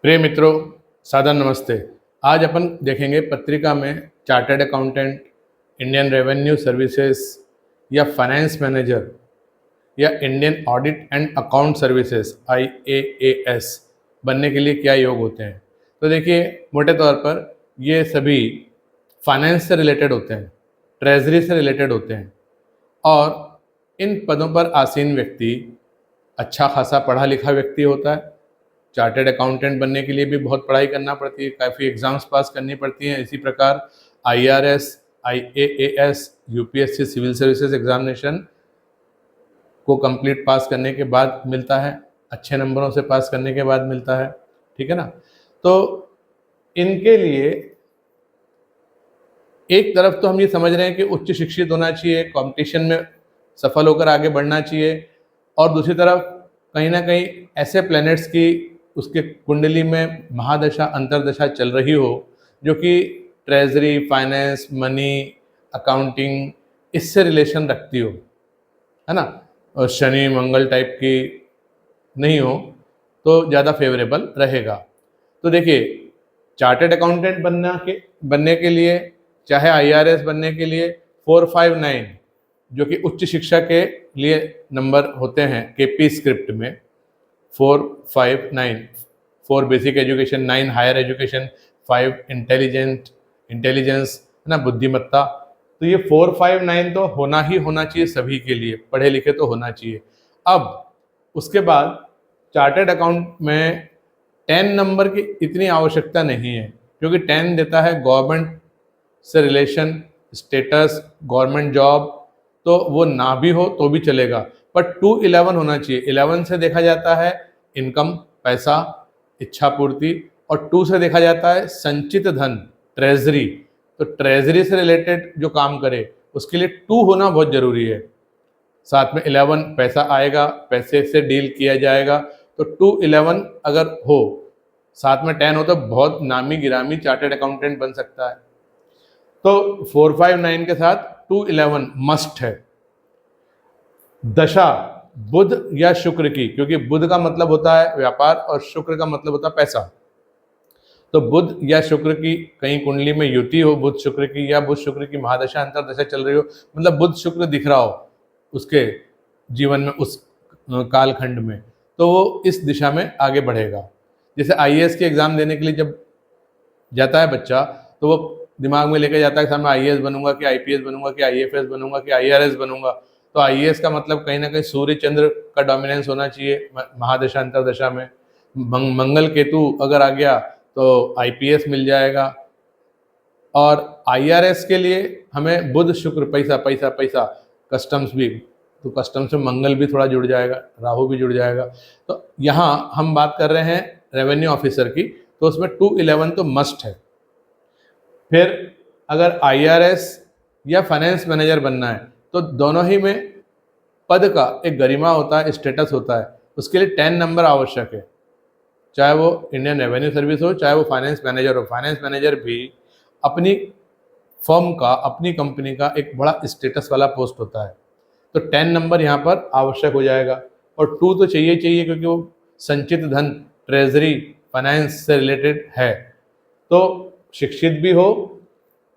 प्रिय मित्रों, सादर नमस्ते। आज अपन देखेंगे पत्रिका में chartered accountant, Indian revenue services या फाइनेंस मैनेजर या Indian audit and account services IAAS बनने के लिए क्या योग होते हैं। तो देखिए, मोटे तौर पर ये सभी फाइनेंस से रिलेटेड होते हैं, ट्रेजरी से रिलेटेड होते हैं और इन पदों पर आसीन व्यक्ति अच्छा खासा पढ़ा लिखा व्यक्ति होता है। चार्टर्ड अकाउंटेंट बनने के लिए भी बहुत पढ़ाई करना पड़ती है, काफ़ी एग्ज़ाम्स पास करनी पड़ती हैं। इसी प्रकार IRS, IAAS, UPSC civil services examination को कंप्लीट पास करने के बाद मिलता है, अच्छे नंबरों से पास करने के बाद मिलता है, ठीक है ना। तो इनके लिए एक तरफ तो हम ये समझ रहे हैं कि उच्च शिक्षित होना चाहिए, कंपटीशन में सफल होकर आगे बढ़ना चाहिए, और दूसरी तरफ कहीं ना कहीं ऐसे प्लैनेट्स की उसके कुंडली में महादशा अंतरदशा चल रही हो जो कि ट्रेजरी, फाइनेंस, मनी, अकाउंटिंग इससे रिलेशन रखती हो, है ना, और शनि मंगल टाइप की नहीं हो तो ज़्यादा फेवरेबल रहेगा। तो देखिए, चार्टर्ड अकाउंटेंट बनने के लिए, चाहे IRS बनने के लिए 459 जो कि उच्च शिक्षा के लिए नंबर होते हैं KP स्क्रिप्ट में, 459, 4 basic education, 9 higher education, 5 intelligence, है ना, बुद्धिमत्ता। तो ये 459 तो होना ही होना चाहिए सभी के लिए, पढ़े लिखे तो होना चाहिए। अब उसके बाद चार्टर्ड अकाउंट में 10 नंबर की इतनी आवश्यकता नहीं है, क्योंकि 10 देता है गवर्नमेंट से रिलेशन, स्टेटस, गवर्नमेंट जॉब, तो वो ना भी हो तो भी चलेगा, पर 211 होना चाहिए। 11 से देखा जाता है इनकम, पैसा, इच्छा पूर्ति, और 2 से देखा जाता है संचित धन, ट्रेजरी। तो ट्रेजरी से रिलेटेड जो काम करे उसके लिए 2 होना बहुत ज़रूरी है। साथ में 11 पैसा आएगा, पैसे से डील किया जाएगा, तो 211 अगर हो, साथ में 10 हो तो बहुत नामी गिरामी चार्टर्ड अकाउंटेंट बन सकता है। तो 459 के साथ 211 मस्ट है। दशा बुध या शुक्र की, क्योंकि बुध का मतलब होता है व्यापार और शुक्र का मतलब होता है पैसा। तो बुध या शुक्र की कहीं कुंडली में युति हो बुध शुक्र की, या बुध शुक्र की महादशा अंतरदशा चल रही हो, मतलब बुध शुक्र दिख रहा हो उसके जीवन में उस कालखंड में, तो वो इस दिशा में आगे बढ़ेगा। जैसे IAS के एग्ज़ाम देने के लिए जब जाता है बच्चा, तो वो दिमाग में लेके जाता है कि सामने IAS बनूंगा कि IPS बनूंगा कि IFS बनूंगा कि IRS बनूंगा। तो IAS का मतलब कहीं ना कहीं सूर्य चंद्र का डोमिनेंस होना चाहिए महादशा अंतरदशा में। मंगल केतु अगर आ गया तो IPS मिल जाएगा। और IRS के लिए हमें बुध शुक्र, पैसा पैसा पैसा, कस्टम्स भी, तो कस्टम्स में मंगल भी थोड़ा जुड़ जाएगा, राहु भी जुड़ जाएगा। तो यहाँ हम बात कर रहे हैं रेवेन्यू ऑफिसर की, तो उसमें 211 तो मस्ट है। फिर अगर IRS या फाइनेंस मैनेजर बनना है तो दोनों ही में पद का एक गरिमा होता है, स्टेटस होता है, उसके लिए 10 नंबर आवश्यक है, चाहे वो इंडियन रेवेन्यू सर्विस हो, चाहे वो फाइनेंस मैनेजर हो। फाइनेंस मैनेजर भी अपनी फर्म का, अपनी कंपनी का एक बड़ा स्टेटस वाला पोस्ट होता है, तो 10 नंबर यहाँ पर आवश्यक हो जाएगा। और 2 तो चाहिए चाहिए, क्योंकि वो संचित धन, ट्रेजरी, फाइनेंस से रिलेटेड है। तो शिक्षित भी हो,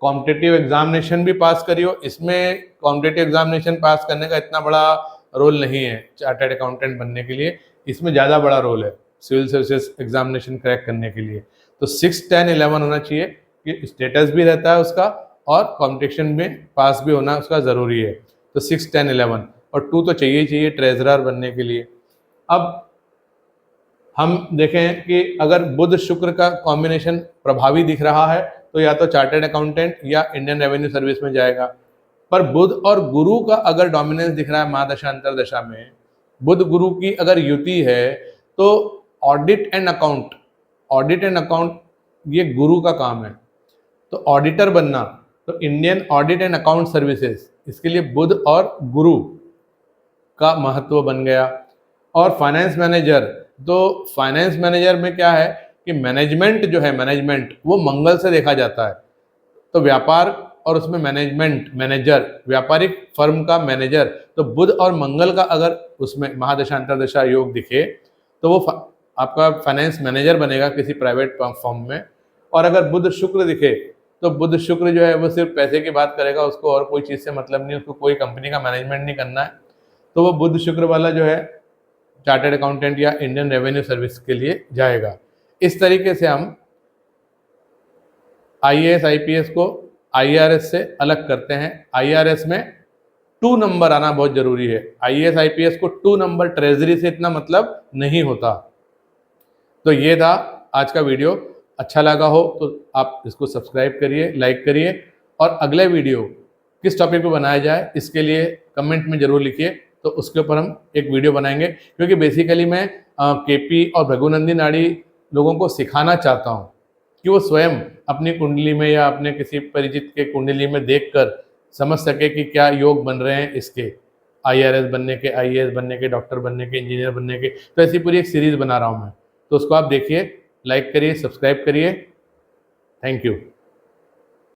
कॉम्पिटिटिव एग्जामिनेशन भी पास करी हो। इसमें कॉम्पिटिटिव एग्जामिनेशन पास करने का इतना बड़ा रोल नहीं है चार्टर्ड अकाउंटेंट बनने के लिए, इसमें ज़्यादा बड़ा रोल है सिविल सर्विसेज एग्जामिनेशन क्रैक करने के लिए। तो 6, 10, 11 होना चाहिए कि स्टेटस भी रहता है उसका और कॉम्पिटिशन में पास भी होना उसका ज़रूरी है। तो 6, 10, 11 और 2 तो चाहिए ही चाहिए ट्रेजरर बनने के लिए। अब हम देखें कि अगर बुध शुक्र का कॉम्बिनेशन प्रभावी दिख रहा है तो या तो चार्टर्ड अकाउंटेंट या इंडियन रेवेन्यू सर्विस में जाएगा। पर बुध और गुरु का अगर डोमिनेंस दिख रहा है महादशा अंतरदशा में, बुध गुरु की अगर युति है, तो ऑडिट एंड अकाउंट ये गुरु का काम है। तो ऑडिटर बनना, तो Indian audit and account services, इसके लिए बुध और गुरु का महत्व बन गया। और फाइनेंस मैनेजर, तो फाइनेंस मैनेजर में क्या है कि मैनेजमेंट जो है, मैनेजमेंट वो मंगल से देखा जाता है। तो व्यापार और उसमें मैनेजमेंट, मैनेजर, व्यापारिक फर्म का मैनेजर, तो बुध और मंगल का अगर उसमें महादशा अंतरदशा योग दिखे तो वो आपका फाइनेंस मैनेजर बनेगा किसी प्राइवेट फर्म में। और अगर बुध शुक्र दिखे तो बुध शुक्र जो है वो सिर्फ पैसे की बात करेगा, उसको और कोई चीज़ से मतलब नहीं, उसको कोई कंपनी का मैनेजमेंट नहीं करना है, तो वो बुध शुक्र वाला जो है चार्टर्ड अकाउंटेंट या इंडियन रेवेन्यू सर्विस के लिए जाएगा। इस तरीके से हम IAS IPS को IRS से अलग करते हैं। IRS में 2 नंबर आना बहुत जरूरी है, IAS IPS को 2 नंबर ट्रेजरी से इतना मतलब नहीं होता। तो ये था आज का वीडियो। अच्छा लगा हो तो आप इसको सब्सक्राइब करिए, लाइक करिए, और अगले वीडियो किस टॉपिक पे बनाया जाए इसके लिए कमेंट में ज़रूर लिखिए, तो उसके ऊपर हम एक वीडियो बनाएंगे। क्योंकि बेसिकली मैं KP और भृगुनंदी नाड़ी लोगों को सिखाना चाहता हूँ कि वो स्वयं अपनी कुंडली में या अपने किसी परिचित के कुंडली में देखकर समझ सके कि क्या योग बन रहे हैं इसके, IRS बनने के, IAS बनने के, डॉक्टर बनने के, इंजीनियर बनने के। तो ऐसी पूरी एक सीरीज़ बना रहा हूँ मैं, तो उसको आप देखिए, लाइक करिए, सब्सक्राइब करिए। Thank you.